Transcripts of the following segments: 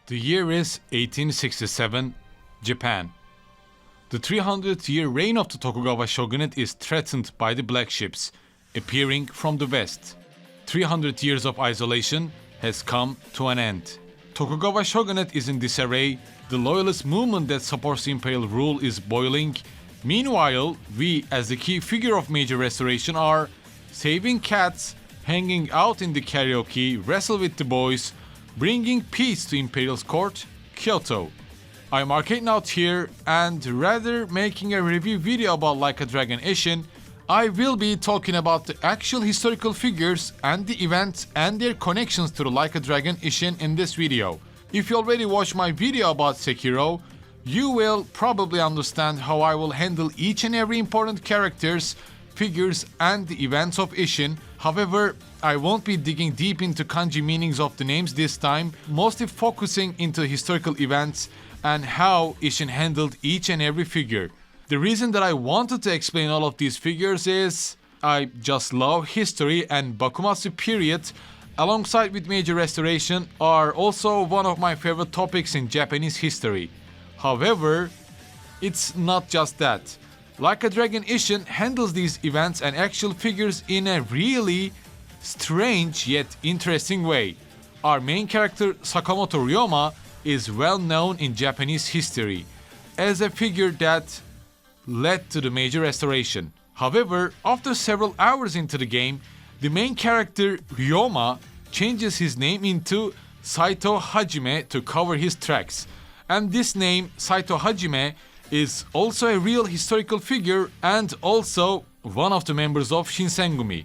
The year is 1867, Japan. The 300-year reign of the Tokugawa shogunate is threatened by the black ships appearing from the west. 300 years of isolation has come to an end. Tokugawa shogunate is in disarray, the loyalist movement that supports imperial rule is boiling. Meanwhile, we as the key figure of major restoration are saving cats, hanging out in the karaoke, wrestle with the boys, bringing peace to Imperial Court, Kyoto. I'm Arcade Out here, and rather making a review video about Like a Dragon Ishin, I will be talking about the actual historical figures and the events and their connections to the Like a Dragon Ishin in this video. If you already watched my video about Sekiro, you will probably understand how I will handle each and every important characters, figures and the events of Ishin. However, I won't be digging deep into kanji meanings of the names this time, mostly focusing into historical events and how Ishin handled each and every figure. The reason that I wanted to explain all of these figures is I just love history, and Bakumatsu Period alongside with major restoration are also one of my favorite topics in Japanese history. However, it's not just that. Like a Dragon Ishin handles these events and actual figures in a really strange yet interesting way. Our main character Sakamoto Ryoma is well known in Japanese history as a figure that led to the major restoration. However, after several hours into the game, the main character Ryoma changes his name into SAITO HAJIME to cover his tracks. And this name, SAITO HAJIME, is also a real historical figure and also one of the members of Shinsengumi.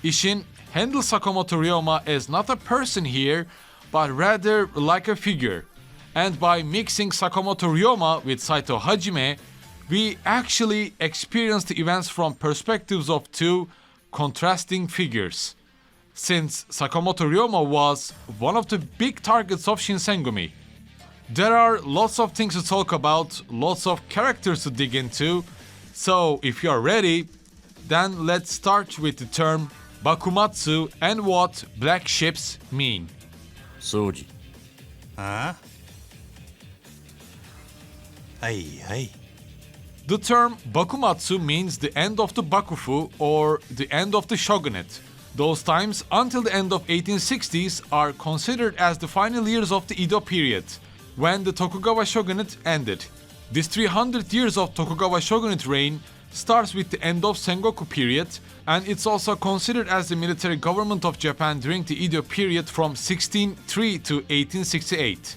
Ishin handles Sakamoto Ryoma as not a person here, but rather like a figure. And by mixing Sakamoto Ryoma with SAITO HAJIME, we actually experience the events from perspectives of two contrasting figures. Since Sakamoto Ryoma was one of the big targets of Shinsengumi. There are lots of things to talk about, lots of characters to dig into, so if you are ready, then let's start with the term Bakumatsu and what black ships mean. Soji. Huh? Hey. The term Bakumatsu means the end of the Bakufu or the end of the shogunate. Those times until the end of 1860s are considered as the final years of the Edo period, when the Tokugawa shogunate ended. This 300 years of Tokugawa shogunate reign starts with the end of Sengoku period, and it's also considered as the military government of Japan during the Edo period from 1603 to 1868.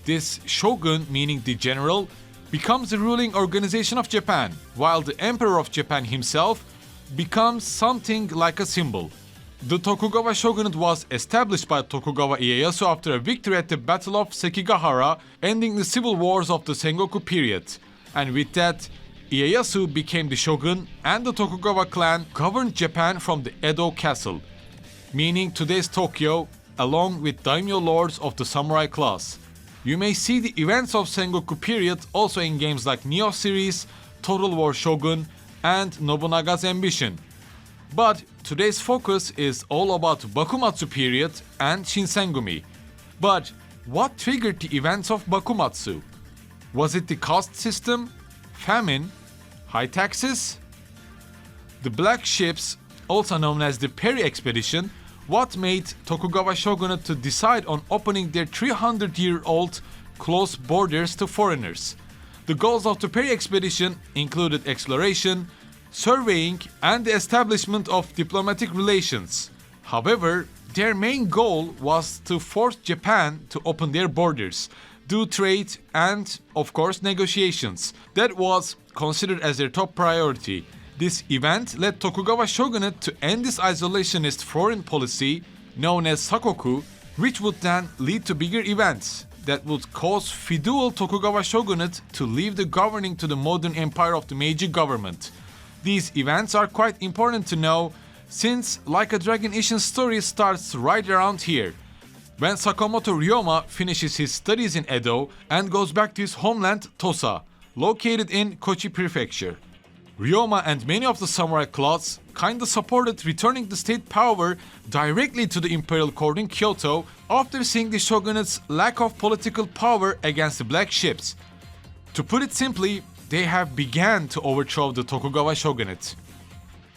This shogun, meaning the general, becomes the ruling organization of Japan, while the emperor of Japan himself becomes something like a symbol. The Tokugawa shogunate was established by Tokugawa Ieyasu after a victory at the Battle of Sekigahara, ending the civil wars of the Sengoku period. And with that, Ieyasu became the shogun and the Tokugawa clan governed Japan from the Edo castle, meaning today's Tokyo, along with daimyo lords of the samurai class. You may see the events of Sengoku period also in games like Neo series, Total War Shogun, and Nobunaga's Ambition. But today's focus is all about Bakumatsu period and Shinsengumi. But what triggered the events of Bakumatsu? Was it the caste system, famine, high taxes? The black ships, also known as the Perry expedition, what made Tokugawa shogunate to decide on opening their 300-year-old closed borders to foreigners. The goals of the Perry expedition included exploration, surveying and the establishment of diplomatic relations. However, their main goal was to force Japan to open their borders, do trade and, of course, negotiations. That was considered as their top priority. This event led Tokugawa shogunate to end this isolationist foreign policy known as Sakoku, which would then lead to bigger events that would cause feudal Tokugawa shogunate to leave the governing to the modern empire of the Meiji government. These events are quite important to know, since Like a Dragon Ishin's story starts right around here, when Sakamoto Ryoma finishes his studies in Edo and goes back to his homeland Tosa, located in Kochi Prefecture. Ryoma and many of the samurai clans kinda supported returning the state power directly to the Imperial Court in Kyoto after seeing the shogunate's lack of political power against the black ships. To put it simply, they have begun to overthrow the Tokugawa shogunate.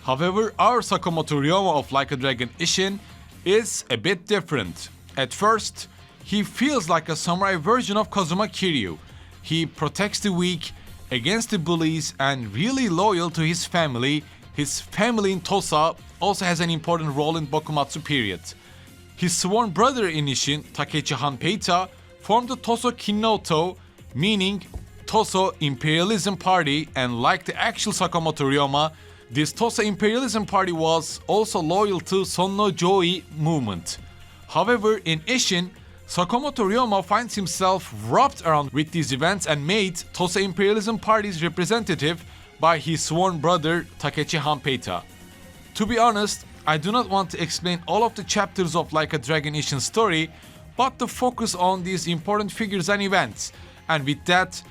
However, our Sakamoto Ryoma of Like a Dragon Ishin is a bit different. At first, he feels like a samurai version of Kazuma Kiryu. He protects the weak against the bullies and really loyal to his family. His family in Tosa also has an important role in Bakumatsu period. His sworn brother in Ishin, Takechi Hanpeita, formed the Toso Kinnoto, meaning Toso Imperialism Party, and like the actual Sakamoto Ryoma, this Tosa Imperialism Party was also loyal to Sonno Joi movement. However, in Ishin, Sakamoto Ryoma finds himself wrapped around with these events and made Tosa Imperialism Party's representative by his sworn brother Takechi Hanpeita. To be honest, I do not want to explain all of the chapters of Like a Dragon Ishin story, but to focus on these important figures and events. And with that,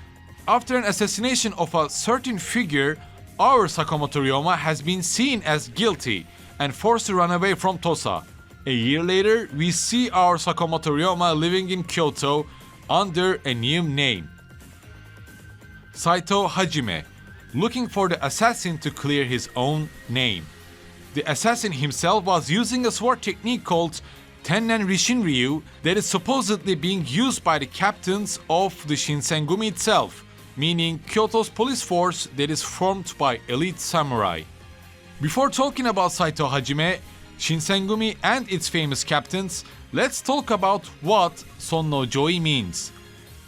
after an assassination of a certain figure, our Sakamoto Ryoma has been seen as guilty and forced to run away from Tosa. A year later, we see our Sakamoto Ryoma living in Kyoto under a new name. SAITO HAJIME, looking for the assassin to clear his own name. The assassin himself was using a sword technique called Tennen Rishinryu that is supposedly being used by the captains of the Shinsengumi itself, meaning Kyoto's police force that is formed by elite samurai. Before talking about SAITO HAJIME, Shinsengumi and its famous captains, let's talk about what Sonno Joi means.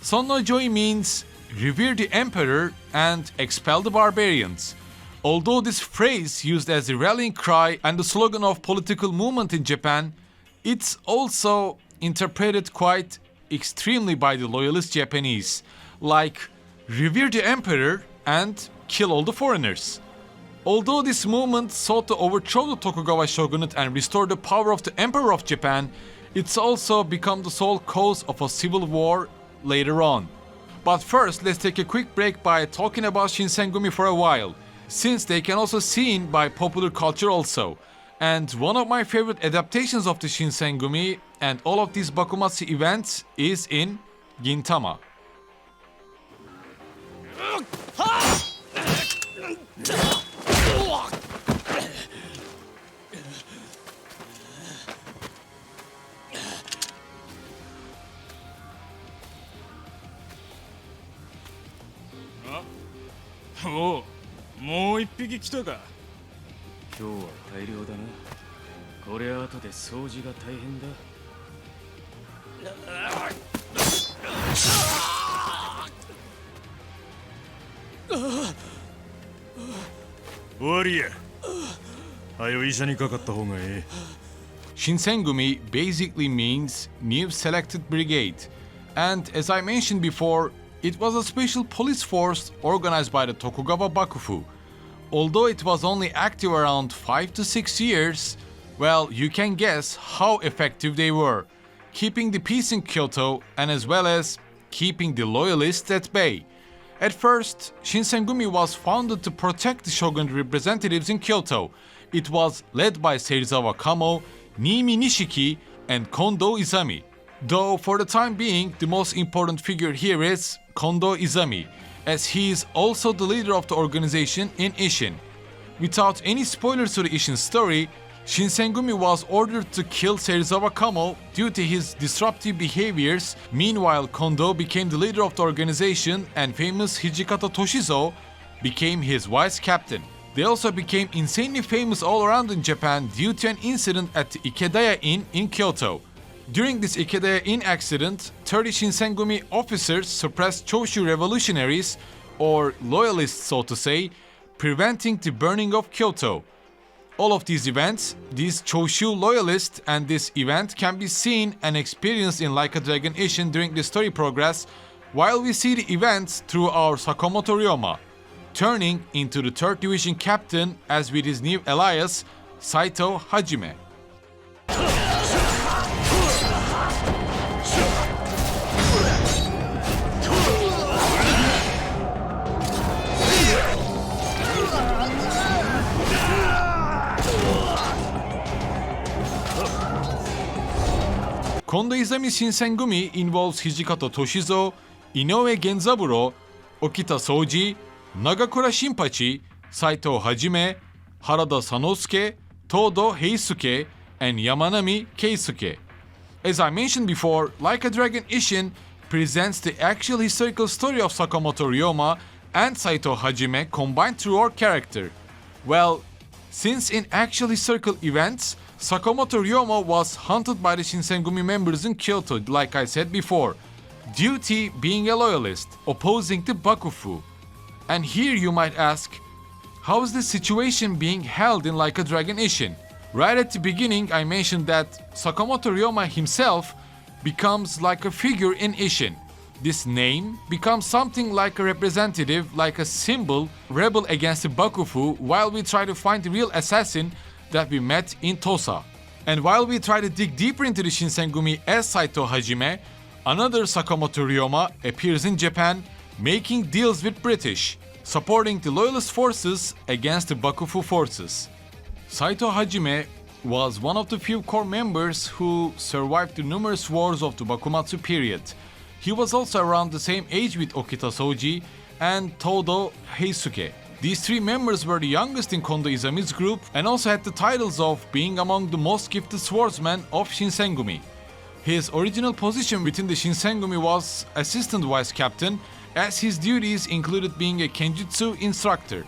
Sonno Joi means revere the emperor and expel the barbarians. Although this phrase used as a rallying cry and the slogan of political movement in Japan, it's also interpreted quite extremely by the loyalist Japanese, like revere the emperor and kill all the foreigners. Although this movement sought to overthrow the Tokugawa shogunate and restore the power of the Emperor of Japan, it's also become the sole cause of a civil war later on. But first, let's take a quick break by talking about Shinsengumi for a while, since they can also seen by popular culture also. And one of my favorite adaptations of the Shinsengumi and all of these Bakumatsu events is in Gintama.おう、もう一匹来たか。今日は大量だな。これ後で掃除が大変だ。終わりや。はよ医者にかかった方がええ。Shinsengumi basically means new selected brigade, and as I mentioned before, it was a special police force organized by the Tokugawa Bakufu. Although it was only active around 5 to 6 years, well, you can guess how effective they were, keeping the peace in Kyoto and as well as keeping the loyalists at bay. At first, Shinsengumi was founded to protect the shogunate representatives in Kyoto. It was led by Serizawa Kamo, Niimi Nishiki, and Kondo Izami. Though for the time being, the most important figure here is Kondo Izami, as he is also the leader of the organization in Ishin. Without any spoilers to the Ishin story, Shinsengumi was ordered to kill Serizawa Kamo due to his disruptive behaviors. Meanwhile, Kondo became the leader of the organization and famous Hijikata Toshizo became his vice captain. They also became insanely famous all around in Japan due to an incident at the Ikedaya Inn in Kyoto. During this Ikedaya Inn accident, 30 Shinsengumi officers suppressed Choshu revolutionaries, or loyalists so to say, preventing the burning of Kyoto. All of these events, these Choshu loyalists and this event can be seen and experienced in Like a Dragon Ishin during the story progress, while we see the events through our Sakamoto Ryoma, turning into the 3rd Division captain as with his new alias, SAITO HAJIME. Kondo Izami Shinsengumi involves Hijikata Toshizo, Inoue Genzaburo, Okita Soji, Nagakura Shinpachi, Saito Hajime, Harada Sanosuke, Todo Heisuke, and Yamanami Keisuke. As I mentioned before, Like a Dragon Ishin presents the actual historical story of Sakamoto Ryoma and Saito Hajime combined through our character. Well, since in actual historical events, Sakamoto Ryoma was hunted by the Shinsengumi members in Kyoto, like I said before, due to being a loyalist, opposing the Bakufu. And here you might ask, how is this situation being held in Like a Dragon Ishin? Right at the beginning, I mentioned that Sakamoto Ryoma himself becomes like a figure in Ishin. This name becomes something like a representative, like a symbol, rebel against the Bakufu, while we try to find the real assassin that we met in Tosa. And while we try to dig deeper into the Shinsengumi as Saito Hajime, another Sakamoto Ryoma appears in Japan, making deals with British, supporting the loyalist forces against the Bakufu forces. Saito Hajime was one of the few core members who survived the numerous wars of the Bakumatsu period. He was also around the same age with Okita Soji and Todo Heisuke. These three members were the youngest in Kondo Izami's group and also had the titles of being among the most gifted swordsmen of Shinsengumi. His original position within the Shinsengumi was assistant vice captain, as his duties included being a kenjutsu instructor.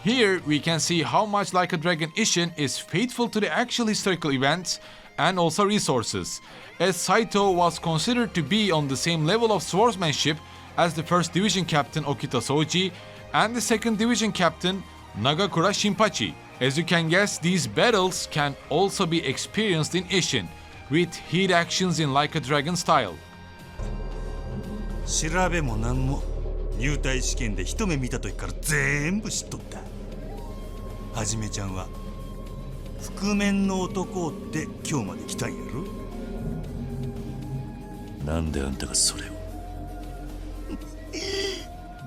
Here we can see how much Like a Dragon Ishin is faithful to the actual historical events and also resources, as Saito was considered to be on the same level of swordsmanship as the 1st Division Captain Okita Soji and the 2nd Division Captain Nagakura Shinpachi. As you can guess, these battles can also be experienced in Ishin, with heat actions in Like a Dragon style. 調べもなんも入隊試験で一目見た時から全部知っとった。はじめちゃんは覆面の男って今日まで来たんやろ。なんであんたがそれを。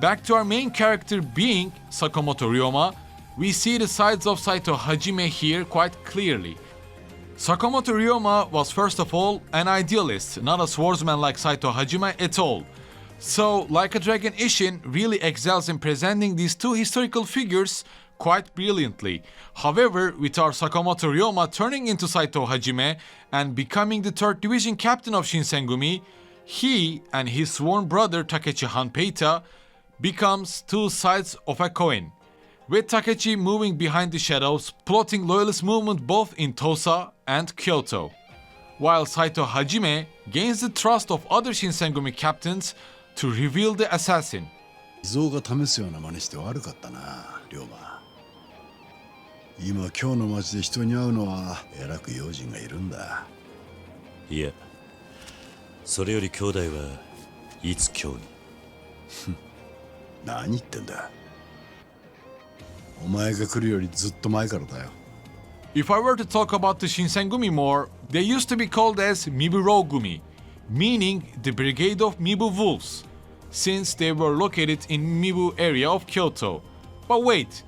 Back to our main character being Sakamoto Ryoma, we see the sides of Saito Hajime here quite clearly. Sakamoto Ryoma was first of all an idealist, not a swordsman like Saito Hajime at all. So, Like a Dragon Ishin really excels in presenting these two historical figures quite brilliantly. However, with our Sakamoto Ryoma turning into Saito Hajime and becoming the 3rd Division Captain of Shinsengumi, he and his sworn brother Takechi Hanpeita becomes two sides of a coin, with Takechi moving behind the shadows, plotting loyalist movement both in Tosa and Kyoto, while Saito Hajime gains the trust of other Shinsengumi captains to reveal the assassin. 偽造が試すような真似して悪かったな、龍馬。今今日の街で人に会うのはえらく用心がいるんだ。いや、それより兄弟はいつ今日に。何言ってんだ。お前が来るよりずっと前からだよ。If I were to talk about the Shinsengumi more, they used to be called as MIBUROUGUMI, meaning the Brigade of MIBU Wolves, since they were located in MIBU area of Kyoto. But wait,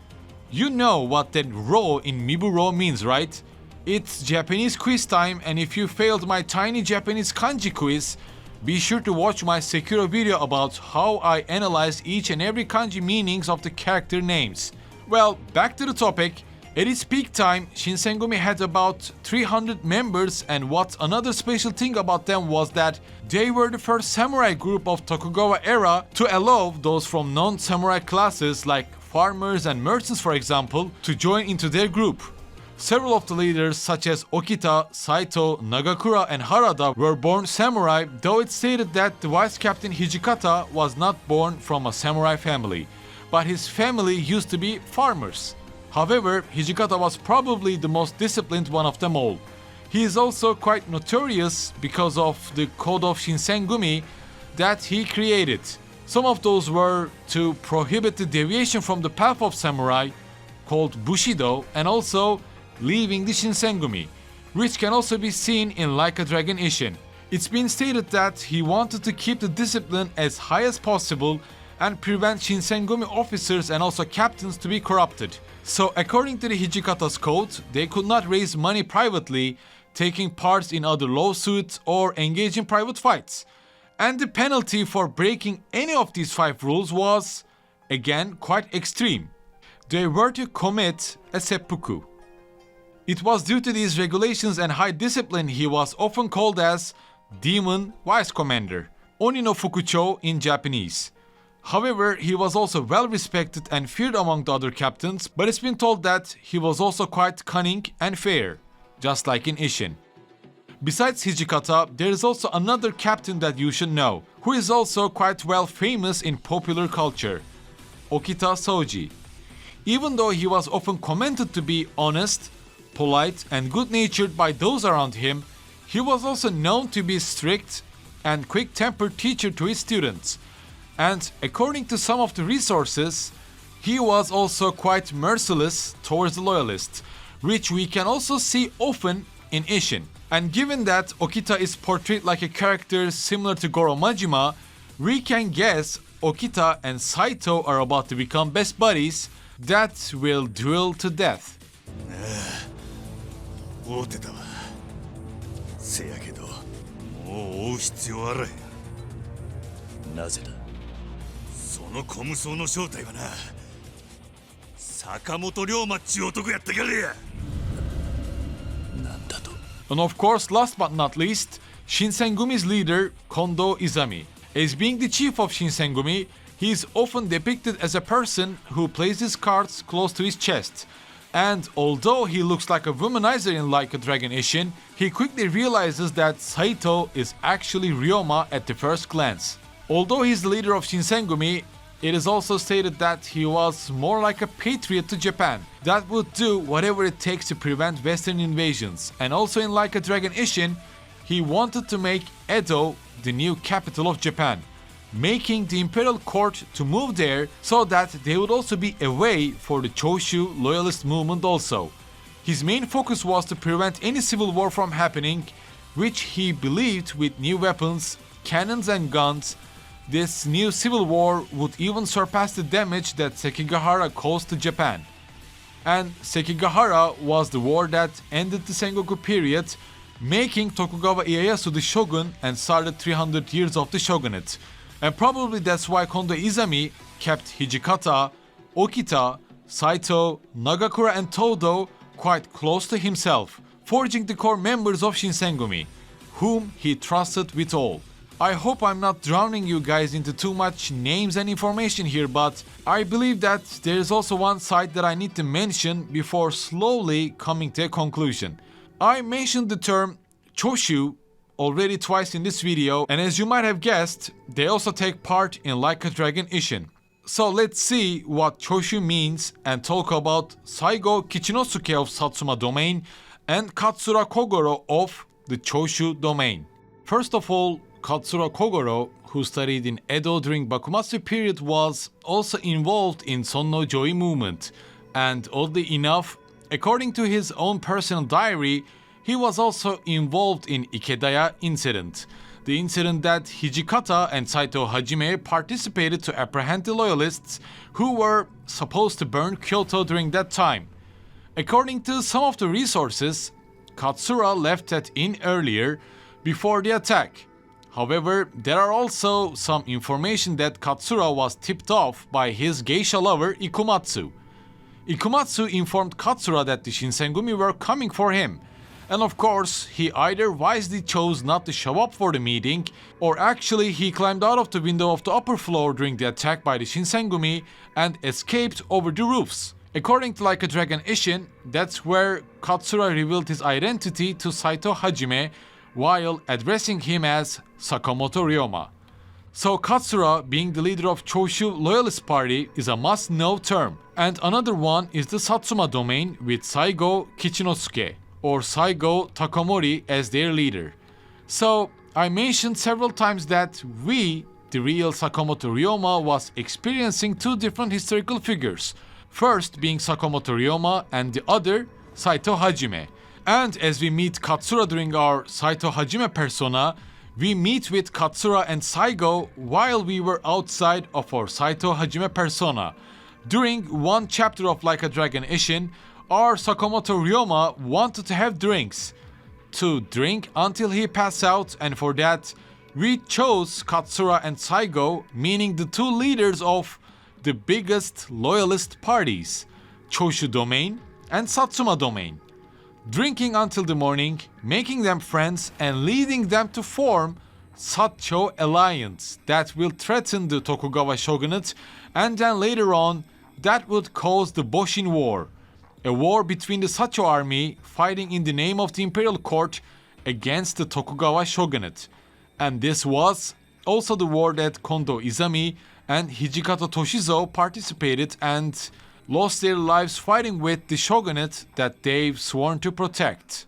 you know what that ro in MIBURO means, right? It's Japanese quiz time, and if you failed my tiny Japanese kanji quiz, be sure to watch my Sekiro video about how I analyze each and every kanji meanings of the character names. Well, back to the topic. At its peak time, Shinsengumi had about 300 members, and what's another special thing about them was that they were the first samurai group of Tokugawa era to allow those from non-samurai classes like farmers and merchants, for example, to join into their group. Several of the leaders such as Okita, Saito, Nagakura and Harada were born samurai, though it's stated that the vice captain Hijikata was not born from a samurai family, but his family used to be farmers. However, Hijikata was probably the most disciplined one of them all. He is also quite notorious because of the code of Shinsengumi that he created. Some of those were to prohibit the deviation from the path of samurai, called Bushido, and also leaving the Shinsengumi, which can also be seen in Like a Dragon Ishin. It's been stated that he wanted to keep the discipline as high as possible and prevent Shinsengumi officers and also captains to be corrupted. So according to the Hijikata's code, they could not raise money privately taking part in other lawsuits, or engage in private fights. And the penalty for breaking any of these 5 rules was, again, quite extreme. They were to commit a seppuku. It was due to these regulations and high discipline he was often called as Demon Vice Commander, Oni no Fukucho in Japanese. However, he was also well respected and feared among the other captains, but it's been told that he was also quite cunning and fair, just like in Ishin. Besides Hijikata, there is also another captain that you should know, who is also quite well famous in popular culture, Okita Soji. Even though he was often commented to be honest, polite and good-natured by those around him, he was also known to be strict and quick-tempered teacher to his students. And according to some of the resources, he was also quite merciless towards the loyalists, which we can also see often in Ishin. And given that Okita is portrayed like a character similar to Goro Majima, we can guess Okita and Saito are about to become best buddies that will duel to death. 会うてたわ。せやけど、もう会う必要あらへん。なぜだ？その小無双の正体はな、坂本龍馬っちゅう男やったからや。なんだと。And of course, last but not least, Shinsengumi's leader, Kondo Izami. As being the chief of Shinsengumi, he is often depicted as a person who plays his cards close to his chest. And although he looks like a womanizer in Like a Dragon Ishin, he quickly realizes that Saito is actually Ryoma at the first glance. Although he's the leader of Shinsengumi, it is also stated that he was more like a patriot to Japan that would do whatever it takes to prevent Western invasions. And also in Like a Dragon Ishin, he wanted to make Edo the new capital of Japan, making the Imperial Court to move there so that they would also be a way for the Choshu loyalist movement also. His main focus was to prevent any civil war from happening, which he believed with new weapons, cannons and guns, this new civil war would even surpass the damage that Sekigahara caused to Japan. And Sekigahara was the war that ended the Sengoku period, making Tokugawa Ieyasu the shogun and started 300 years of the shogunate. And probably that's why Kondo Izami kept Hijikata, Okita, Saito, Nagakura and Todo quite close to himself, forging the core members of Shinsengumi, whom he trusted with all. I hope I'm not drowning you guys into too much names and information here, but I believe that there is also one side that I need to mention before slowly coming to a conclusion. I mentioned the term Choshu already twice in this video, and as you might have guessed, they also take part in Like a Dragon Ishin. So let's see what Choshu means and talk about Saigo Kichinosuke of Satsuma domain and Katsura Kogoro of the Choshu domain. First of all, Katsura Kogoro, who studied in Edo during Bakumatsu period, was also involved in Sonno Joi movement, and oddly enough, according to his own personal diary, he was also involved in Ikedaya incident, the incident that Hijikata and Saito Hajime participated to apprehend the loyalists who were supposed to burn Kyoto during that time. According to some of the resources, Katsura left that inn earlier before the attack. However, there are also some information that Katsura was tipped off by his geisha lover Ikumatsu. Ikumatsu informed Katsura that the Shinsengumi were coming for him, and of course, he either wisely chose not to show up for the meeting, or actually he climbed out of the window of the upper floor during the attack by the Shinsengumi and escaped over the roofs. According to Like a Dragon Ishin, that's where Katsura revealed his identity to Saito Hajime while addressing him as Sakamoto Ryoma. So Katsura, being the leader of Choshu Loyalist Party, is a must-know term. And another one is the Satsuma domain with Saigo Kichinosuke or Saigo Takamori as their leader. So I mentioned several times that we, the real Sakamoto Ryoma, was experiencing two different historical figures. First being Sakamoto Ryoma and the other Saito Hajime. And as we meet Katsura during our Saito Hajime persona, we meet with Katsura and Saigo while we were outside of our Saito Hajime persona. During one chapter of Like a Dragon Ishin, our Sakamoto Ryoma wanted to have drinks. to drink until he passed out, and for that we chose Katsura and Saigo, meaning the two leaders of the biggest loyalist parties, Choshu Domain and Satsuma Domain. Drinking until the morning, making them friends and leading them to form Sacho Alliance that will threaten the Tokugawa shogunate, and then later on that would cause the Boshin War, a war between the Sacho army fighting in the name of the Imperial Court against the Tokugawa shogunate. And this was also the war that Kondo Izami and Hijikato Toshizo participated and lost their lives fighting with the shogunate that they've sworn to protect.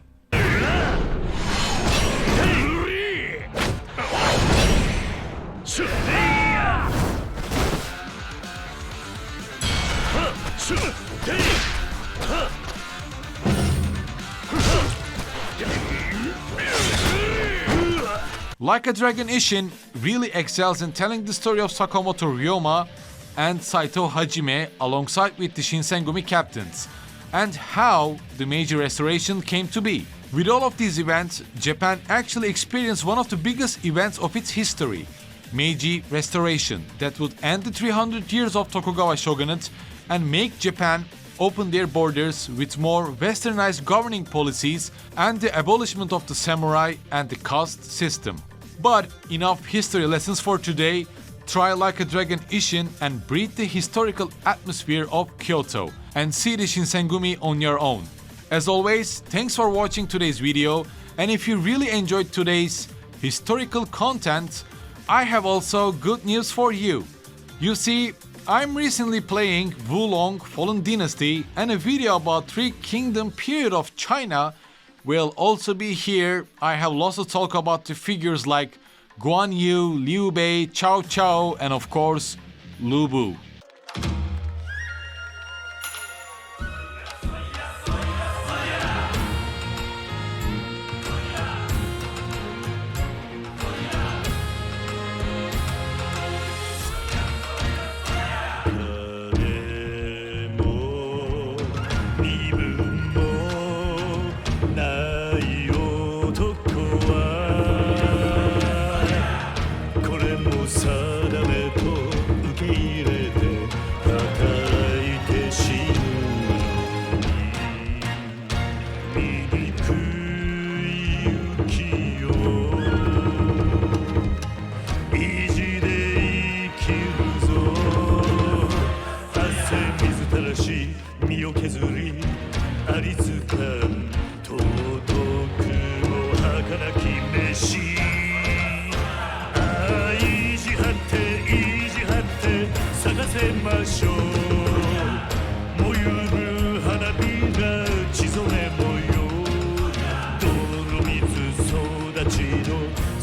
Like a Dragon Ishin really excels in telling the story of Sakamoto Ryoma and Saito Hajime alongside with the Shinsengumi captains, and how the Meiji Restoration came to be. With all of these events, Japan actually experienced one of the biggest events of its history, Meiji Restoration, that would end the 300 years of Tokugawa shogunate and make Japan open their borders with more westernized governing policies and the abolishment of the samurai and the caste system. But enough history lessons for today. Try Like a Dragon Ishin and breathe the historical atmosphere of Kyoto and see the Shinsengumi on your own. As always, thanks for watching today's video, and if you really enjoyed today's historical content, I have also good news for you. You see, I'm recently playing Wulong Fallen Dynasty, and a video about Three Kingdom period of China will also be here. I have lots to talk about the figures like Guan Yu, Liu Bei, Cao Cao, and of course, Lu Bu.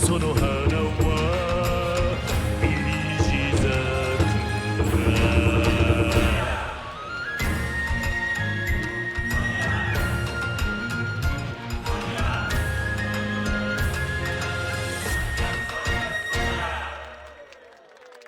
So